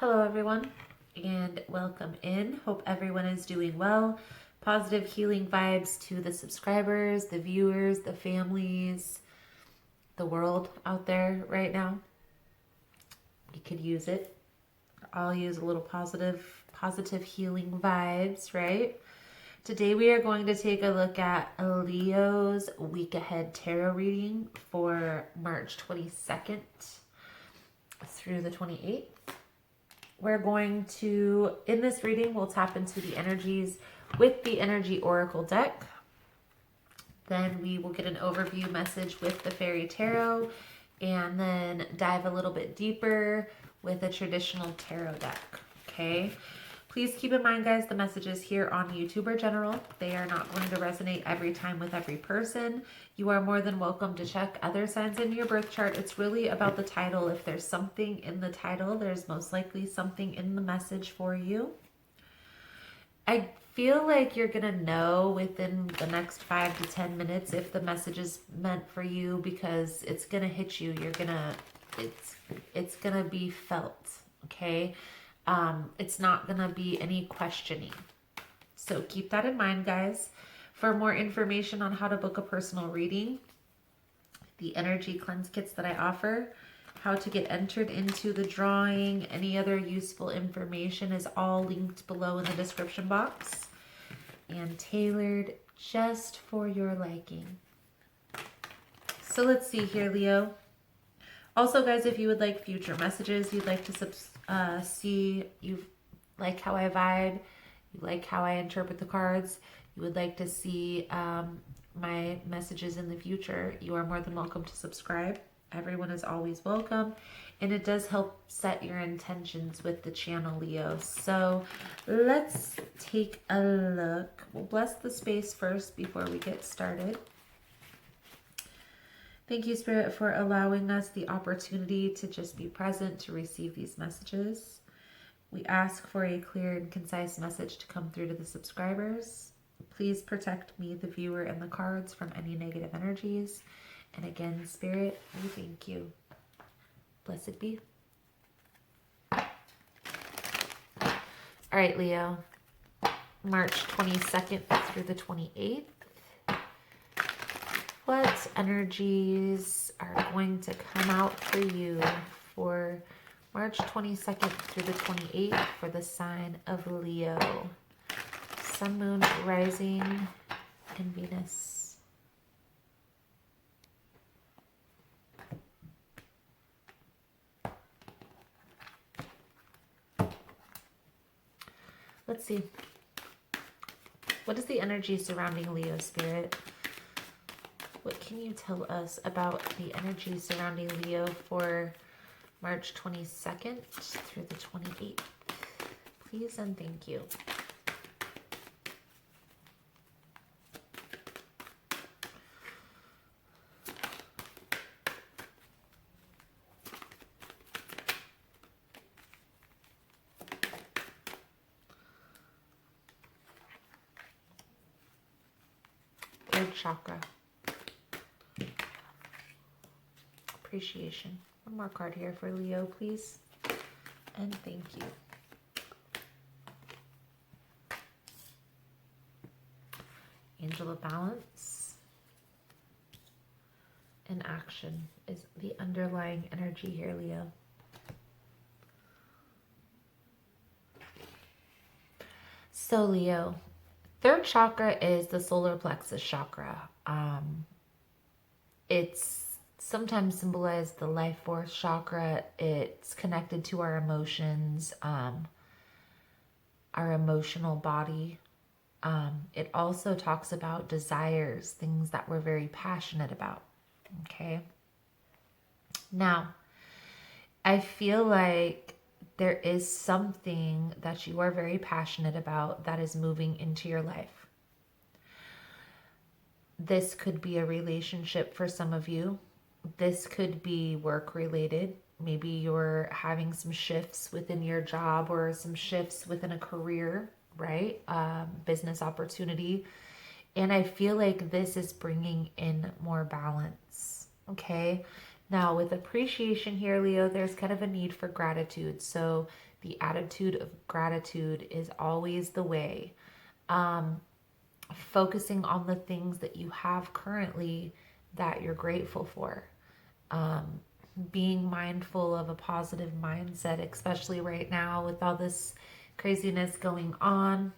Hello everyone and welcome in. Hope everyone is doing well. Positive healing vibes to the subscribers, the viewers, the families, the world out there right now. You could use it. I'll use a little positive healing vibes, right? Today we are going to take a look at Leo's week ahead tarot reading for March 22nd through the 28th. We're going to, in this reading, we'll tap into the energies with the Energy Oracle deck. Then we will get an overview message with the Fairy Tarot and then dive a little bit deeper with a traditional tarot deck, okay? Please keep in mind, guys, the messages here on YouTube are general. They are not going to resonate every time with every person. You are more than welcome to check other signs in your birth chart. It's really about the title. If there's something in the title, there's most likely something in the message for you. I feel like you're going to know within the next 5 to 10 minutes if the message is meant for you, because it's going to hit you. It's going to be felt, okay? It's not going to be any questioning. So keep that in mind, guys. For more information on how to book a personal reading, the energy cleanse kits that I offer, how to get entered into the drawing, any other useful information is all linked below in the description box and tailored just for your liking. So let's see here, Leo. Also, guys, if you would like future messages, you'd like to see, you like how I vibe, you like how I interpret the cards, you would like to see my messages in the future, you are more than welcome to subscribe. Everyone is always welcome, and it does help set your intentions with the channel, Leo. So let's take a look. We'll bless the space first before we get started. Thank you, Spirit, for allowing us the opportunity to just be present to receive these messages. We ask for a clear and concise message to come through to the subscribers. Please protect me, the viewer, and the cards from any negative energies. And again, Spirit, we thank you. Blessed be. All right, Leo. March 22nd through the 28th. What energies are going to come out for you for March 22nd through the 28th for the sign of Leo? Sun, Moon, Rising, and Venus. Let's see. What is the energy surrounding Leo, Spirit? What can you tell us about the energy surrounding Leo for March 22nd through the 28th? Please and thank you. Third chakra. Appreciation. One more card here for Leo, please. And thank you. Angel of Balance. And action is the underlying energy here, Leo. So, Leo, third chakra is the solar plexus chakra. It's sometimes symbolized the life force chakra. It's connected to our emotions, our emotional body. It also talks about desires, things that we're very passionate about. Okay. Now, I feel like there is something that you are very passionate about that is moving into your life. This could be a relationship for some of you. This could be work related. Maybe you're having some shifts within your job or some shifts within a career, right? Business opportunity. And I feel like this is bringing in more balance, okay? Now, with appreciation here, Leo, there's kind of a need for gratitude. So the attitude of gratitude is always the way. Focusing on the things that you have currently that you're grateful for. Being mindful of a positive mindset, especially right now with all this craziness going on.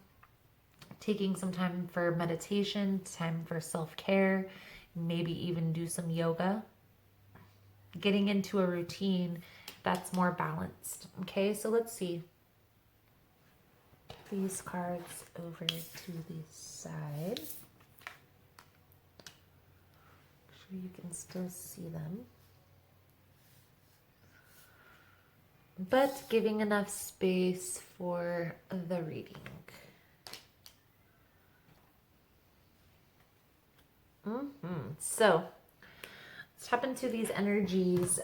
Taking some time for meditation, time for self-care, maybe even do some yoga. Getting into a routine that's more balanced. Okay, so let's see these cards over to the side. Make sure you can still see them. But giving enough space for the reading. So let's tap into these energies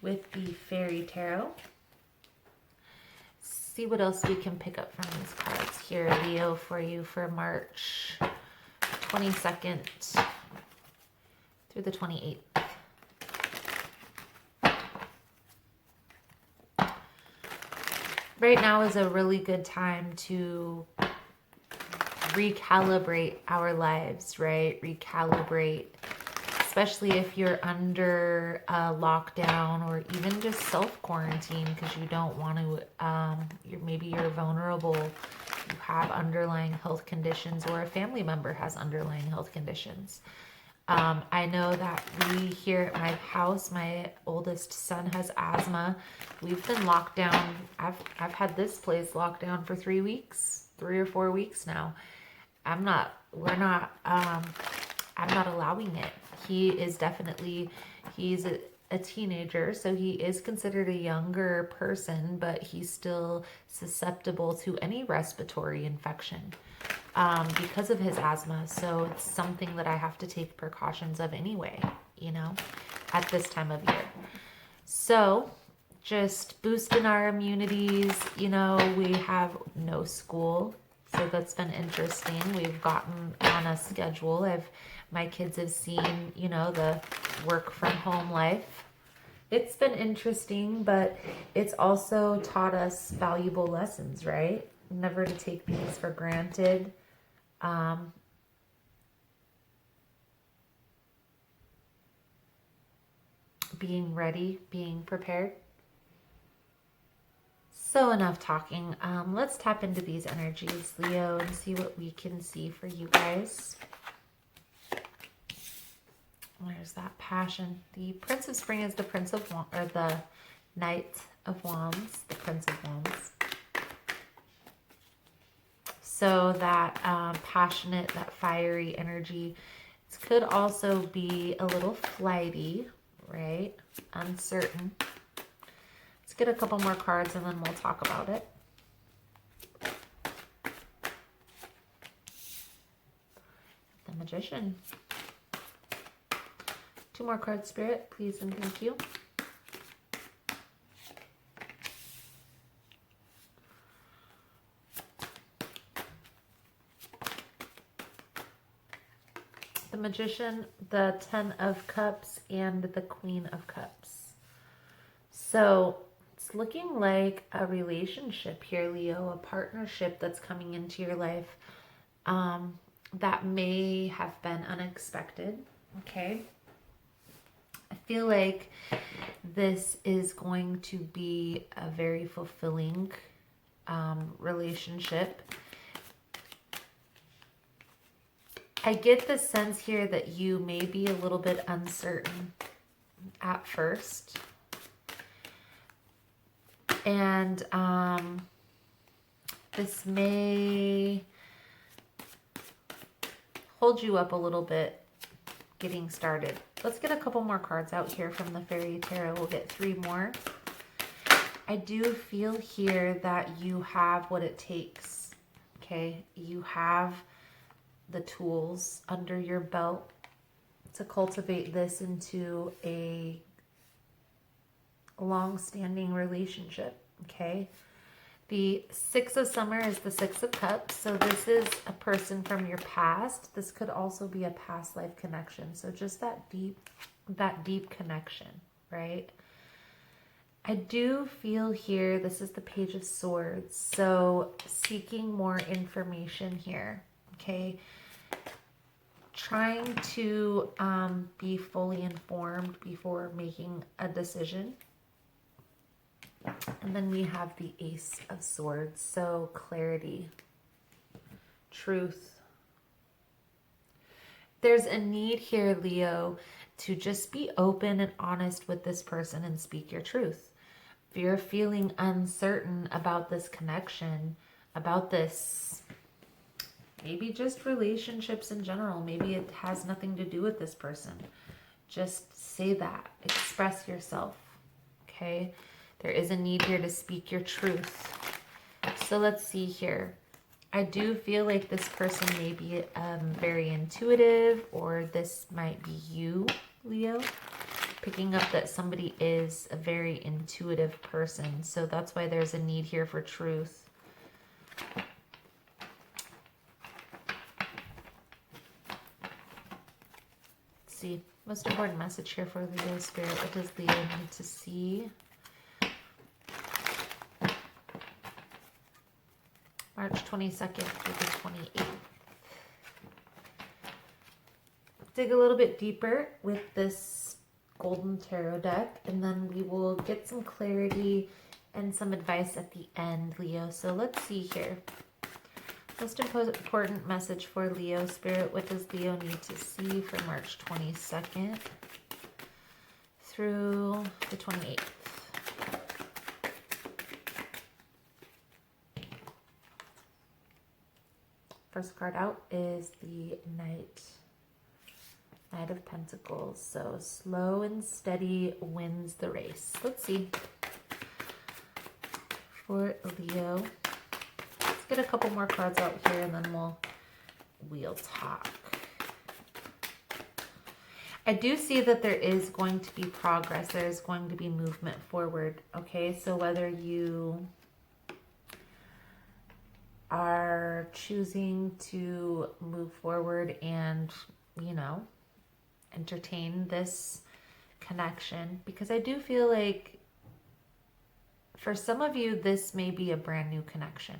with the Fairy Tarot. See what else we can pick up from these cards here, Leo, for you for March 22nd through the 28th. Right now is a really good time to recalibrate our lives, right? Recalibrate, especially if you're under a lockdown or even just self-quarantine because you don't want to, maybe you're vulnerable, you have underlying health conditions, or a family member has underlying health conditions. I know that we here at my house, my oldest son has asthma. We've been locked down. I've had this place locked down for 3 weeks, 3 or 4 weeks now. I'm not allowing it. He's a teenager, so he is considered a younger person, but he's still susceptible to any respiratory infection because of his asthma. So it's something that I have to take precautions of anyway, at this time of year. So just boosting our immunities, we have no school. So that's been interesting. We've gotten on a schedule. My kids have seen, the work from home life. It's been interesting, but it's also taught us valuable lessons, right? Never to take things for granted. Being ready, being prepared. So enough talking. Let's tap into these energies, Leo, and see what we can see for you guys. There's that passion. The Prince of Spring is the Prince of Wands, or the Knight of Wands, the Prince of Wands. So that passionate, that fiery energy. It could also be a little flighty, right? Uncertain. Let's get a couple more cards and then we'll talk about it. The Magician. 2 more cards, Spirit, please and thank you. The Magician, the 10 of Cups, and the Queen of Cups. So it's looking like a relationship here, Leo, a partnership that's coming into your life that may have been unexpected, okay? I feel like this is going to be a very fulfilling relationship. I get the sense here that you may be a little bit uncertain at first. And this may hold you up a little bit getting started. Let's get a couple more cards out here from the Fairy Tarot. We'll get 3 more. I do feel here that you have what it takes, okay? You have the tools under your belt to cultivate this into a long-standing relationship, okay? The Six of Summer is the Six of Cups. So this is a person from your past. This could also be a past life connection. So just that deep connection, right? I do feel here, this is the Page of Swords. So seeking more information here, okay? Trying to be fully informed before making a decision. And then we have the Ace of Swords. So clarity, truth. There's a need here, Leo, to just be open and honest with this person and speak your truth. If you're feeling uncertain about this connection, about this, maybe just relationships in general, maybe it has nothing to do with this person, just say that. Express yourself, okay? There is a need here to speak your truth. So let's see here. I do feel like this person may be very intuitive, or this might be you, Leo. Picking up that somebody is a very intuitive person. So that's why there's a need here for truth. Let's see. Most important message here for Leo Spirit. What does Leo need to see? March 22nd through the 28th. Dig a little bit deeper with this Golden Tarot deck, and then we will get some clarity and some advice at the end, Leo. So let's see here. Most important message for Leo Spirit. What does Leo need to see for March 22nd through the 28th? First card out is the Knight of Pentacles. So slow and steady wins the race. Let's see. For Leo. Let's get a couple more cards out here and then we'll talk. I do see that there is going to be progress. There is going to be movement forward. Okay, so whether you are choosing to move forward and, you know, entertain this connection, because I do feel like for some of you, this may be a brand new connection,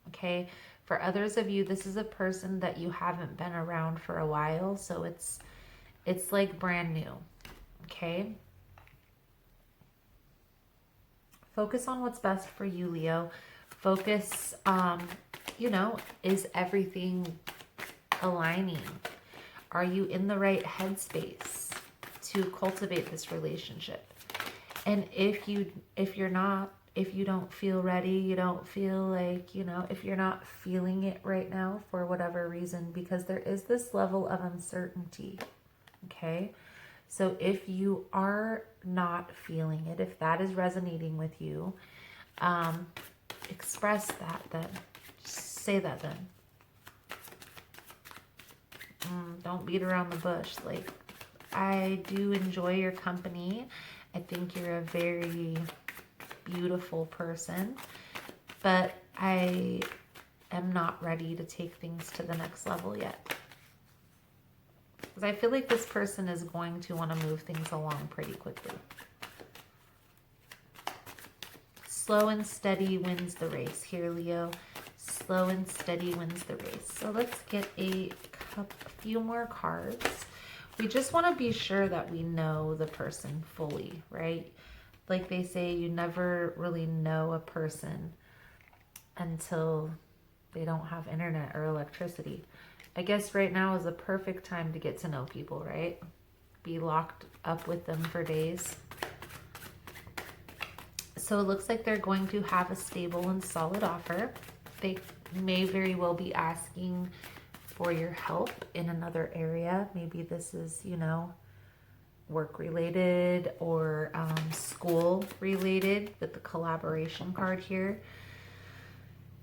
okay? For others of you, this is a person that you haven't been around for a while, so it's like brand new, okay? Focus on what's best for you, Leo. Focus, you know, is everything aligning? Are you in the right headspace to cultivate this relationship? And if you're not, if you don't feel ready, you don't feel like, you know, if you're not feeling it right now for whatever reason, because there is this level of uncertainty, okay? So if you are not feeling it, if that is resonating with you, express that then. Just say that then. Don't beat around the bush. Like, I do enjoy your company. I think you're a very beautiful person, but I am not ready to take things to the next level yet. Because I feel like this person is going to want to move things along pretty quickly. Slow and steady wins the race here, Leo. Slow and steady wins the race. So let's get a few more cards. We just want to be sure that we know the person fully, right? Like they say, you never really know a person until they don't have internet or electricity. I guess right now is a perfect time to get to know people, right? Be locked up with them for days. So it looks like they're going to have a stable and solid offer. They may very well be asking for your help in another area. Maybe this is, you know, work related or school related with the collaboration card here.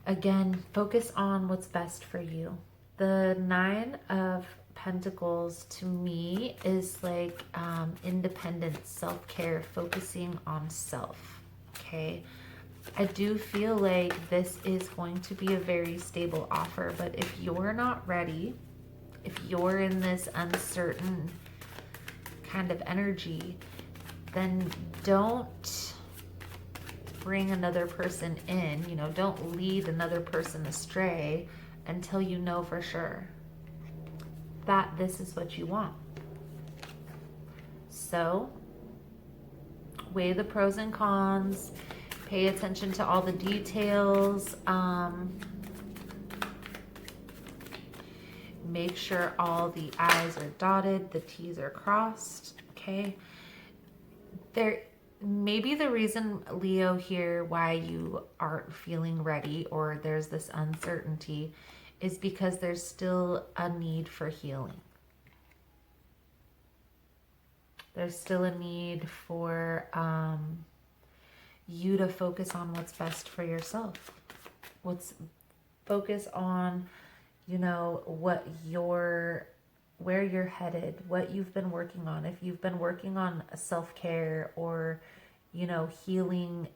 Again, focus on what's best for you. The Nine of Pentacles to me is like independence, self-care, focusing on self, okay? I do feel like this is going to be a very stable offer, but if you're not ready, if you're in this uncertain kind of energy, then don't bring another person in, you know, don't lead another person astray until you know for sure that this is what you want. So weigh the pros and cons, pay attention to all the details, make sure all the I's are dotted, the T's are crossed, okay? There maybe the reason, Leo, here why you aren't feeling ready or there's this uncertainty is because there's still a need for healing. There's still a need for you to focus on what's best for yourself. Focus on, you know, where you're headed, what you've been working on. If you've been working on self-care or, you know, healing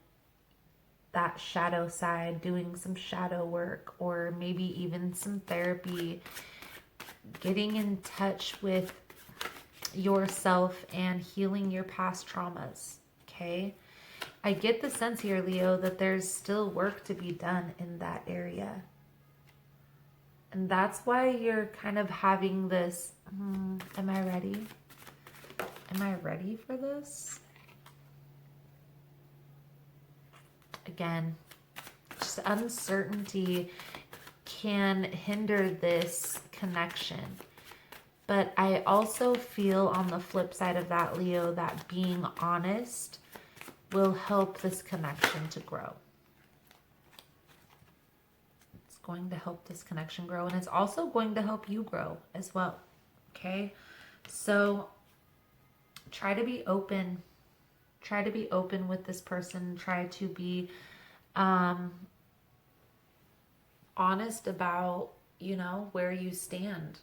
that shadow side, doing some shadow work, or maybe even some therapy, getting in touch with yourself and healing your past traumas, okay? I get the sense here, Leo, that there's still work to be done in that area. And that's why you're kind of having this, am I ready? Am I ready for this? Again, just uncertainty can hinder this connection. But I also feel on the flip side of that, Leo, that being honest will help this connection to grow. It's going to help this connection grow, and it's also going to help you grow as well, okay? So try to be open. Try to be open with this person. Try to be honest about, you know, where you stand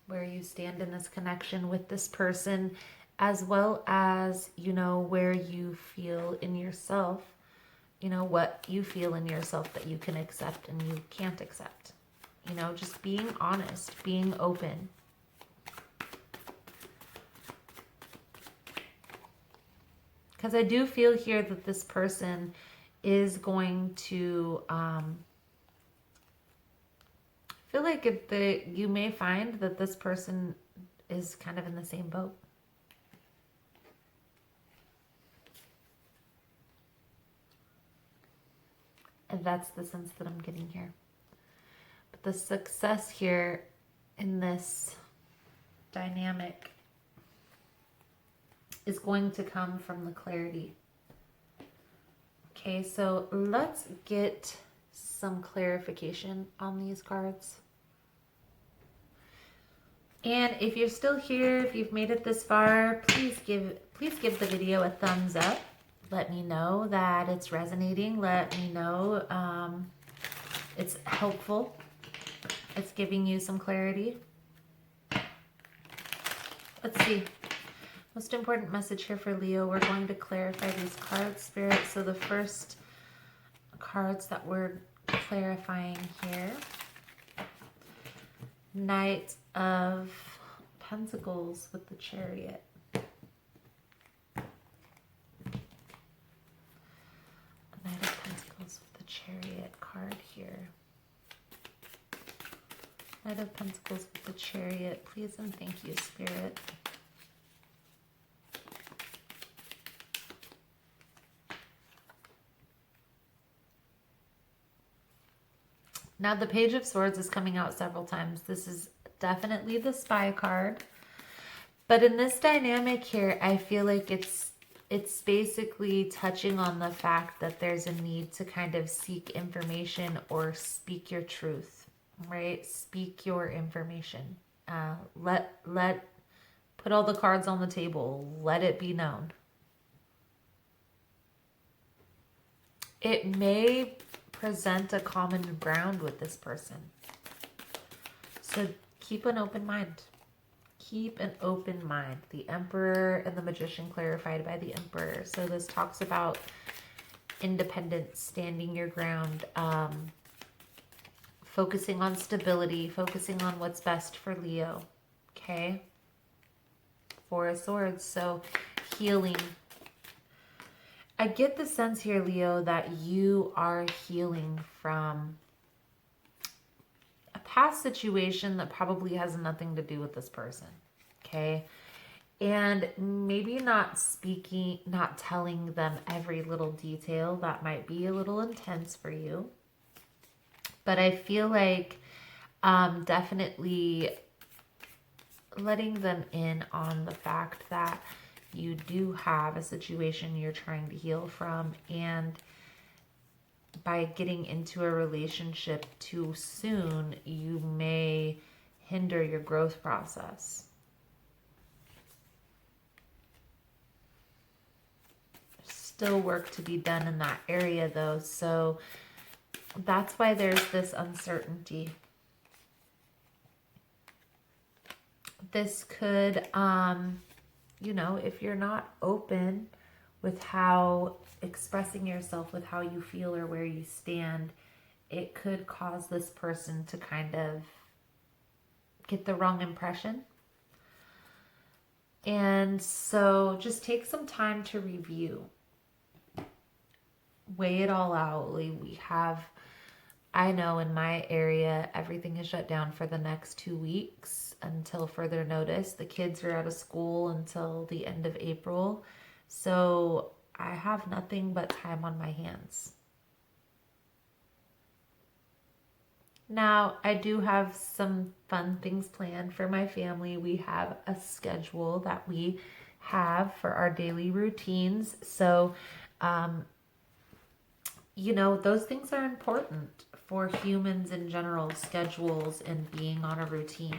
in this connection with this person, as well as, you know, where you feel in yourself, you know, what you feel in yourself that you can accept and you can't accept. You know, just being honest, being open. Because I do feel here that this person is going to, feel like you may find that this person is kind of in the same boat. And that's the sense that I'm getting here. But the success here in this dynamic is going to come from the clarity. Okay, so let's get some clarification on these cards. And if you're still here, if you've made it this far, please give the video a thumbs up. Let me know that it's resonating. Let me know it's helpful. It's giving you some clarity. Let's see. Most important message here for Leo. We're going to clarify these cards, Spirit. So the first cards that we're clarifying here. Knight of Pentacles with the Chariot. Knight of Pentacles with the Chariot card here. Knight of Pentacles with the Chariot. Please and thank you, Spirit. Now the Page of Swords is coming out several times. This is definitely the Spy card. But in this dynamic here, I feel like it's basically touching on the fact that there's a need to kind of seek information or speak your truth, right? Speak your information. Put all the cards on the table. Let it be known. It may present a common ground with this person. So keep an open mind. Keep an open mind. The Emperor and the Magician clarified by the Emperor. So this talks about independence, standing your ground, focusing on stability, focusing on what's best for Leo. Okay? Four of Swords. So healing. I get the sense here, Leo, that you are healing from a past situation that probably has nothing to do with this person. Okay? And maybe not telling them every little detail. That might be a little intense for you. But I feel like definitely letting them in on the fact that you do have a situation you're trying to heal from, and by getting into a relationship too soon, you may hinder your growth process. Still work to be done in that area though, so that's why there's this uncertainty. This could, you know, if you're not open with how expressing yourself with how you feel or where you stand, it could cause this person to kind of get the wrong impression. And so just take some time to review. Weigh it all out. We have, I know in my area, everything is shut down for the next 2 weeks until further notice. The kids are out of school until the end of April. So I have nothing but time on my hands. Now, I do have some fun things planned for my family. We have a schedule that we have for our daily routines. So, you know, those things are important for humans in general, schedules and being on a routine.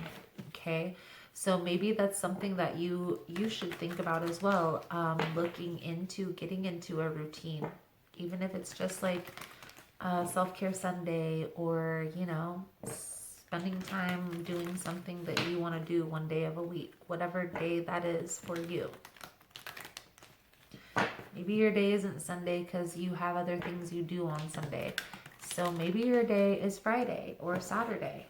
Okay. So maybe that's something that you should think about as well. Looking into getting into a routine, even if it's just like self-care Sunday, or, you know, spending time doing something that you want to do one day of a week, whatever day that is for you. Maybe your day isn't Sunday because you have other things you do on Sunday. So maybe your day is Friday or Saturday.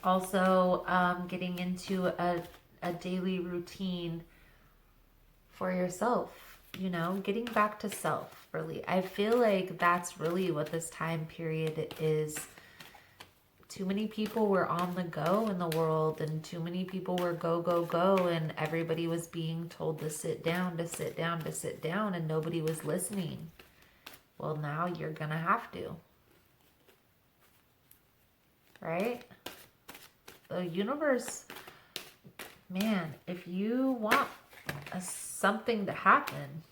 Also, getting into a daily routine for yourself, you know, getting back to self, really. I feel like that's really what this time period is. Too many people were on the go in the world, and too many people were go, go, go, and everybody was being told to sit down, to sit down, to sit down, and nobody was listening. Well, now you're going to have to. Right? The universe, man, if you want something to happen,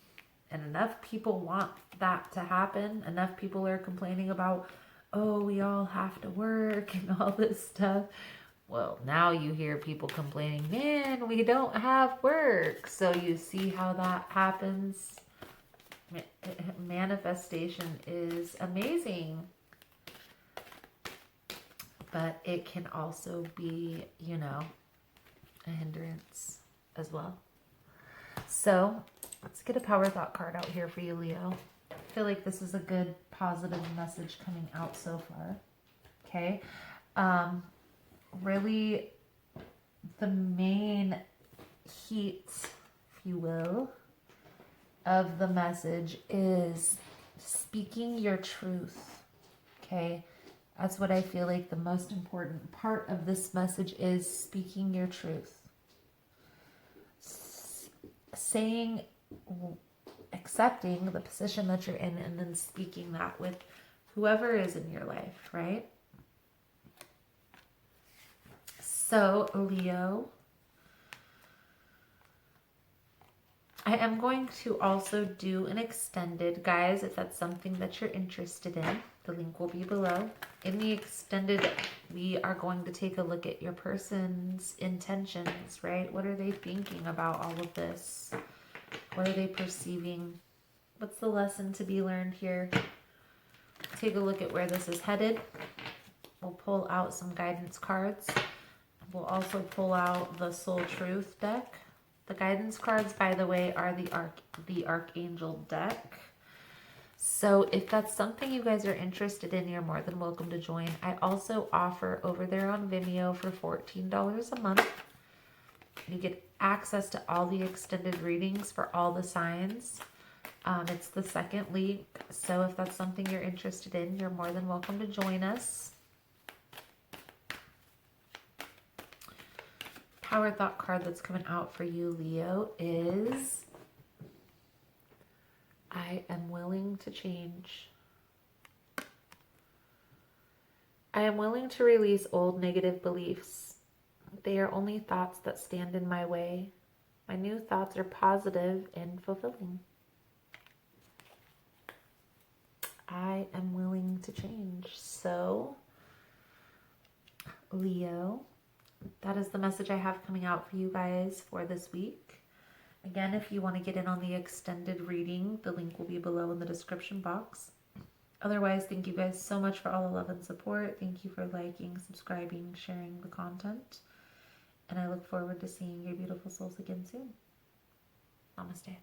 and enough people want that to happen, enough people are complaining about, oh, we all have to work and all this stuff. Well, now you hear people complaining, man, we don't have work. So you see how that happens. Manifestation is amazing. But it can also be, you know, a hindrance as well. So let's get a power thought card out here for you, Leo. I feel like this is a good positive message coming out so far. Okay. Really, the main heat, if you will, of the message is speaking your truth. Okay. That's what I feel like the most important part of this message is, speaking your truth. Saying, accepting the position that you're in, and then speaking that with whoever is in your life, right? So, Leo, I am going to also do an extended, guys, if that's something that you're interested in. The link will be below. In the extended, we are going to take a look at your person's intentions, right? What are they thinking about all of this? What are they perceiving? What's the lesson to be learned here? Take a look at where this is headed. We'll pull out some guidance cards. We'll also pull out the Soul Truth deck. The guidance cards, by the way, are the Archangel deck. So if that's something you guys are interested in, you're more than welcome to join. I also offer over there on Vimeo for $14 a month. You get access to all the extended readings for all the signs. It's the second link. So if that's something you're interested in, you're more than welcome to join us. Power thought card that's coming out for you, Leo, is I am willing to change. I am willing to release old negative beliefs. They are only thoughts that stand in my way. My new thoughts are positive and fulfilling. I am willing to change. So, Leo, that is the message I have coming out for you guys for this week. Again, if you want to get in on the extended reading, the link will be below in the description box. Otherwise, thank you guys so much for all the love and support. Thank you for liking, subscribing, sharing the content. And I look forward to seeing your beautiful souls again soon. Namaste.